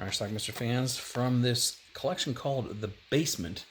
All right, Schlockmeister fans, from this collection called The Basement,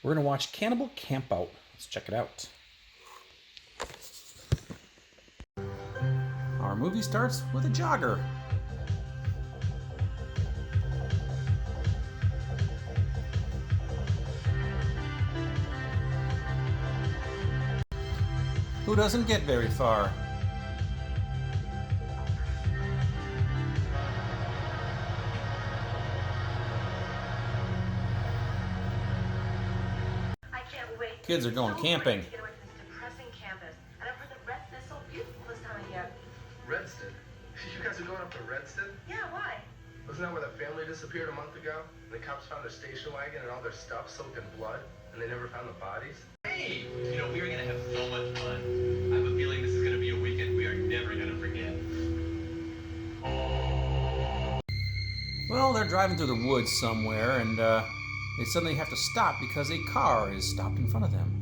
we're going to watch Cannibal Campout. Let's check it out. Our movie starts with a jogger. Who doesn't get very far? Kids are going camping. To get away from this depressing campus. And I've heard that Redston is so beautiful this time of year. Redston? You guys are going up to Redston? Yeah, why? Wasn't that where that family disappeared a month ago? And the cops found their station wagon and all their stuff soaked in blood, and they never found the bodies? Hey! You know, we are going to have so much fun. I have a feeling this is going to be a weekend we are never going to forget. Well, they're driving through the woods somewhere, and they suddenly have to stop because a car is stopped in front of them.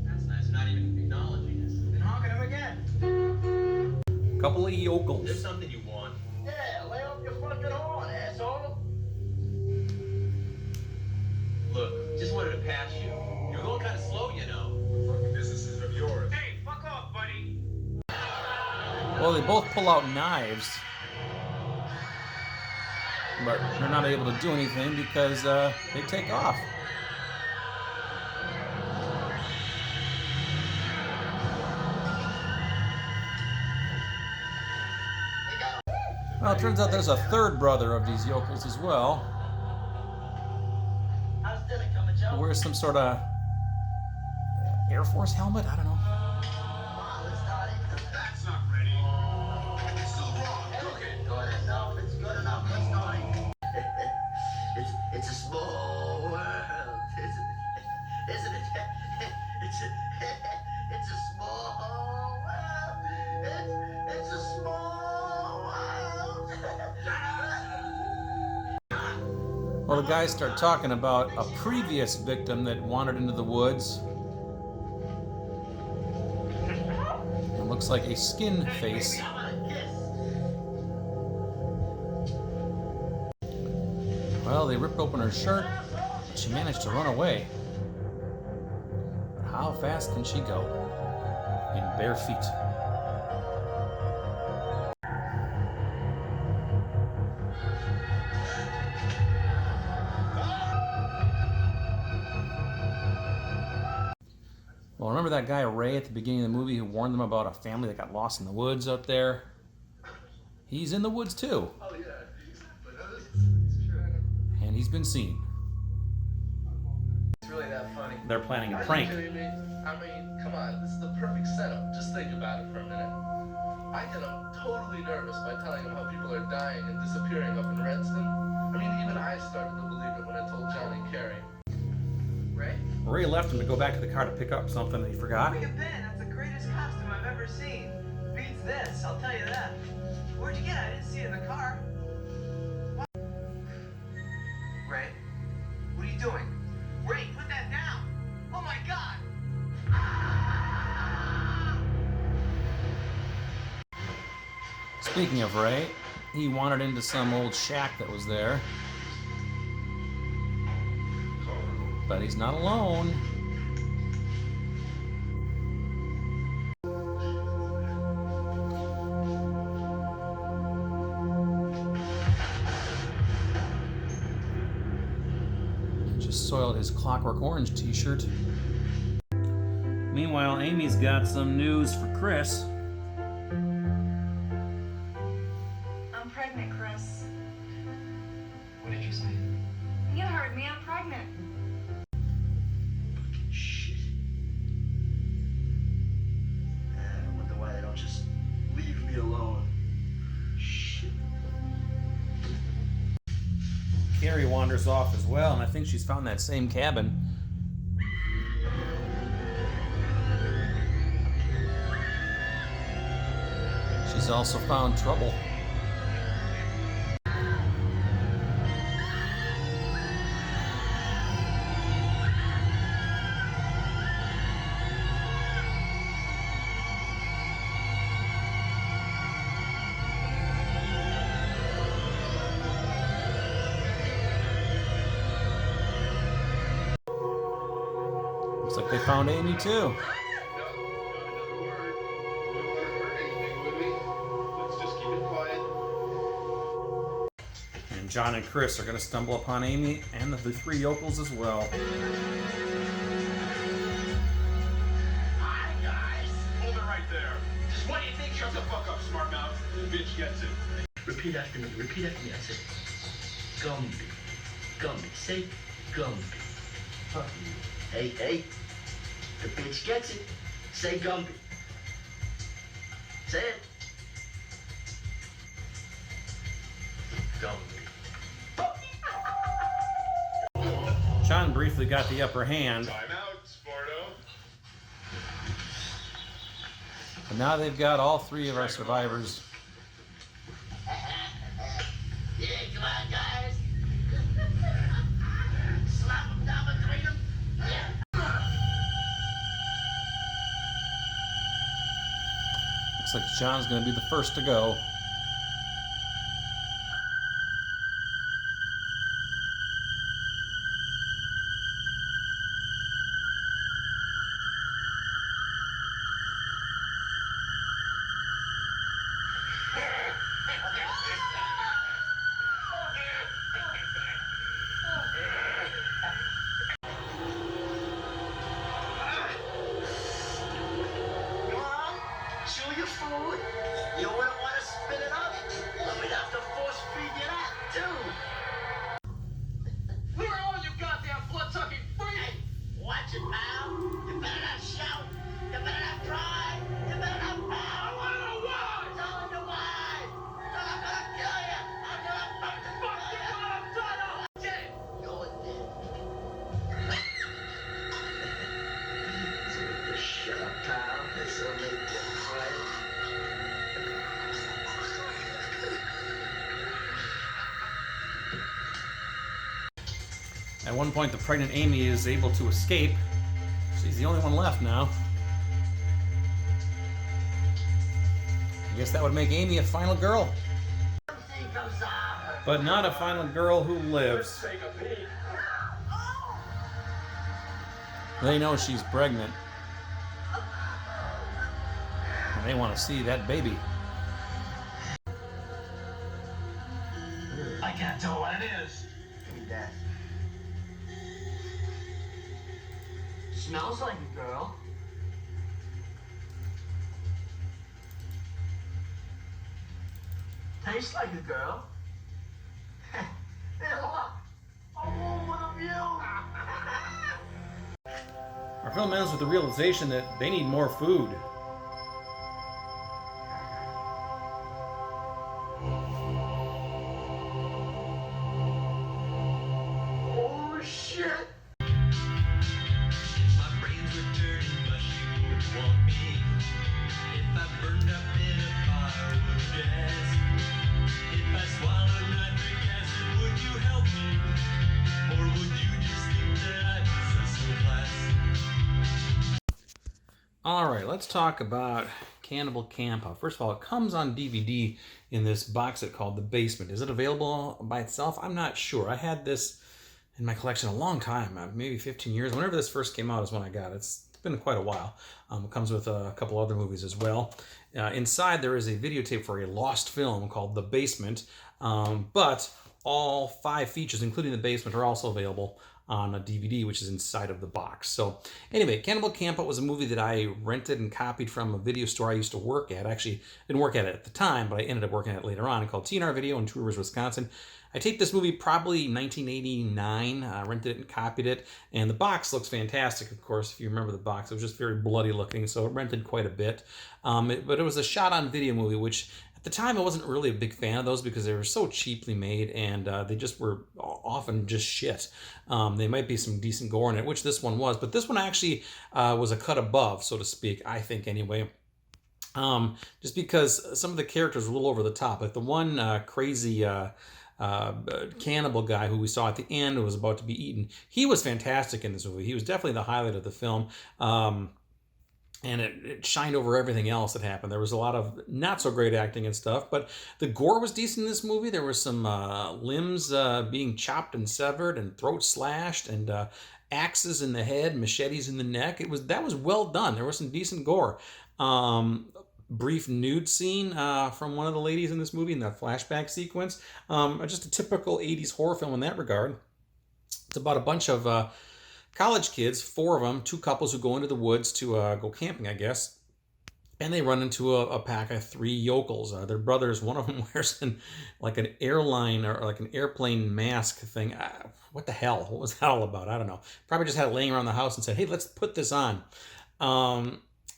That's nice, not even acknowledging us. Then honk at him again. Couple of yokels. There's something you want. Yeah, lay off your fucking horn, asshole. Look, just wanted to pass you. You're going kind of slow, you know. Fucking businesses of yours. Hey, fuck off, buddy. Well, they both pull out knives, but they're not able to do anything because they take off. Well, it turns out there's a third brother of these yokels as well, How's dinner coming, Joe? who wears some sort of Air Force helmet. I don't know. Come on, let's start it. That's not ready. It's still wrong. Cook it. Good enough. It's good enough. Let's start it. It's a small world, isn't it? It's a small world. It's a small world. Well, the guys start talking about a previous victim that wandered into the woods. It looks like a skin face. How about a kiss? Well, they ripped open her shirt, but she managed to run away. But how fast can she go? In bare feet. Well, remember that guy Ray at the beginning of the movie who warned them about a family that got lost in the woods up there? He's in the woods too, Oh, yeah. But it's true. and he's been seen. It's really that funny. They're planning a Are you prank. kidding me? I mean, come on. This is the perfect setup. Just think about it for a minute. I get him totally nervous by telling him how people are dying and disappearing up in Redston. I mean, even I started to believe it when I told John and Carrie. Ray? Ray left him to go back to the car to pick up something that he forgot. Where you been? That's the greatest costume I've ever seen. Beats this, I'll tell you that. Where'd you get it? I didn't see it in the car. What? Ray, what are you doing? Ray, put that down! Oh my God! Speaking of Ray, he wandered into some old shack that was there. But he's not alone. He just soiled his Clockwork Orange t-shirt. Meanwhile, Amy's got some news for Chris. I'm pregnant, Chris. What did you say? You heard me, I'm pregnant. Shit. I wonder why they don't just leave me alone. Shit. Carrie wanders off as well, and I think she's found that same cabin. She's also found trouble. found Amy too. No, not another word. We wouldn't want to hurt anything, would we? Let's just keep it quiet. And John and Chris are going to stumble upon Amy and the three yokels as well. Hi, guys. Hold it right there. Just what do you think? Shut the fuck up, smart mouth. Bitch gets it. Repeat after me. Repeat after me. I said, Gumby. Gumby. Say Gumby. Fuck you. Hey, hey. The bitch gets it. Say Gumby. Say it. Gumby. John briefly got the upper hand, Time out, Sparto. but now they've got all three of our survivors. Yeah, come on, guys. Slap them down between them. Yeah. Looks like John's going to be the first to go. Come on, chew your food. You wouldn't want to spit it up. Then we'd have to force feed you that, too. Where are all you goddamn blood-sucking freaks? Hey, watch it, pal. You better not shout. You better not cry. You better not pout. I want to know why. Tell them why. Tell them I'm gonna kill you. I'm gonna fucking Fuck kill you, you. I'm done. I'm dead. You're dead. So just shut up, pal. This'll make you cry. At one point, the pregnant Amy is able to escape. She's the only one left now. I guess that would make Amy a final girl, Something comes out. but not a final girl who lives. Take a peek. They know she's pregnant, and they want to see that baby. I can't tell what it is. Give me that. Smells like a girl. Tastes like a girl. Hey, look! A room with a view! Our film ends with the realization that they need more food. Oh, shit! My brains were turning mushy, you would want me. If I burned up in a firewood gas. If I swallowed nitric acid, would you help me? Or would you just think that I possess no class? Alright, let's talk about Cannibal Campout. First of all, it comes on DVD in this box set called The Basement. Is it available by itself? I'm not sure. I had this in my collection a long time, maybe 15 years. Whenever this first came out is when I got it. It's been quite a while. It comes with a couple other movies as well. Inside there is a videotape for a lost film called The Basement, but all 5 features, including The Basement, are also available on a DVD, which is inside of the box. So anyway, Cannibal Campout was a movie that I rented and copied from a video store I used to work at. Actually, didn't work at it at the time, but I ended up working at it later on, called TNR Video in Two Rivers, Wisconsin. I taped this movie probably 1989, rented it and copied it, and the box looks fantastic, of course, if you remember the box. It was just very bloody looking, so it rented quite a bit. But it was a shot-on-video movie, which at the time I wasn't really a big fan of those because they were so cheaply made, and they just were often just shit. They might be some decent gore in it, which this one was, but this one actually was a cut above, so to speak, I think anyway. Just because some of the characters were a little over the top. Like the one crazy cannibal guy who we saw at the end who was about to be eaten. He was fantastic in this movie. He was definitely the highlight of the film. And it shined over everything else that happened. There was a lot of not so great acting and stuff, but the gore was decent in this movie. There was some limbs being chopped and severed and throats slashed and axes in the head, machetes in the neck. That was well done. There was some decent gore. Brief nude scene from one of the ladies in this movie in that flashback sequence. Just a typical 80s horror film in that regard. It's about a bunch of college kids, 4 of them, 2 couples who go into the woods to go camping, I guess. And they run into a pack of 3 yokels. Their brothers, one of them wears an airline or like an airplane mask thing. What the hell? What was that all about? I don't know. Probably just had it laying around the house and said, hey, let's put this on.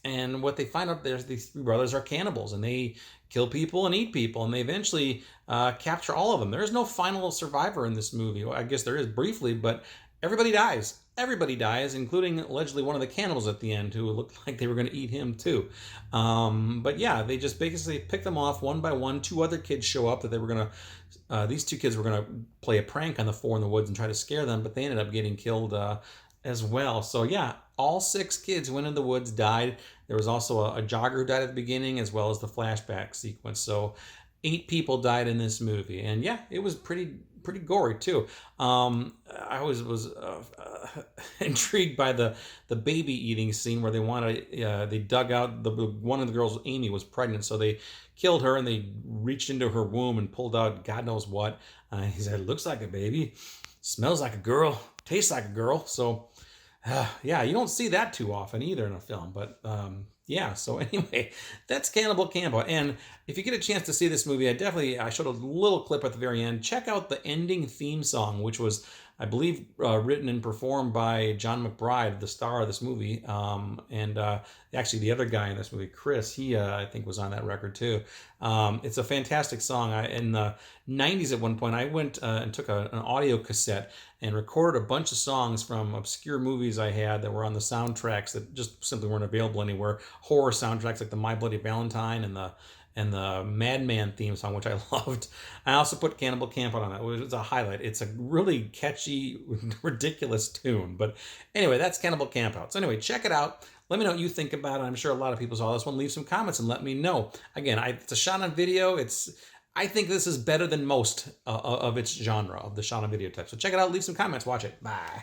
And what they find out, there's these 3 brothers are cannibals, and they kill people and eat people, and they eventually capture all of them. There is no final survivor in this movie. Well, I guess there is briefly, but everybody dies. Everybody dies, including allegedly one of the cannibals at the end, who looked like they were going to eat him too. But yeah, they just basically pick them off one by one. 2 other kids show up that they were going to, these 2 kids were going to play a prank on the 4 in the woods and try to scare them, but they ended up getting killed as well. So yeah, all 6 kids who went in the woods died. There was also a jogger who died at the beginning, as well as the flashback sequence. So 8 people died in this movie, and yeah, it was pretty gory too. I was intrigued by the baby eating scene where they dug out one of the girls, Amy, was pregnant, so they killed her and they reached into her womb and pulled out God knows what. He said, "It looks like a baby, smells like a girl, tastes like a girl." So yeah, you don't see that too often either in a film, but yeah, so anyway, that's Cannibal Campout. And if you get a chance to see this movie, I showed a little clip at the very end. Check out the ending theme song, which was, I believe, written and performed by John McBride, the star of this movie. And actually the other guy in this movie, Chris, he I think was on that record too. It's a fantastic song. In the 90s at one point, I went and took an audio cassette and recorded a bunch of songs from obscure movies I had that were on the soundtracks that just simply weren't available anywhere. Horror soundtracks like the My Bloody Valentine and the Madman theme song, which I loved. I also put Cannibal Campout on it. It was a highlight. It's a really catchy, ridiculous tune. But anyway, that's Cannibal Campout. So anyway, check it out. Let me know what you think about it. I'm sure a lot of people saw this one. Leave some comments and let me know. Again, it's a shot on video. I think this is better than most of its genre, of the shot on video type. So check it out. Leave some comments. Watch it. Bye.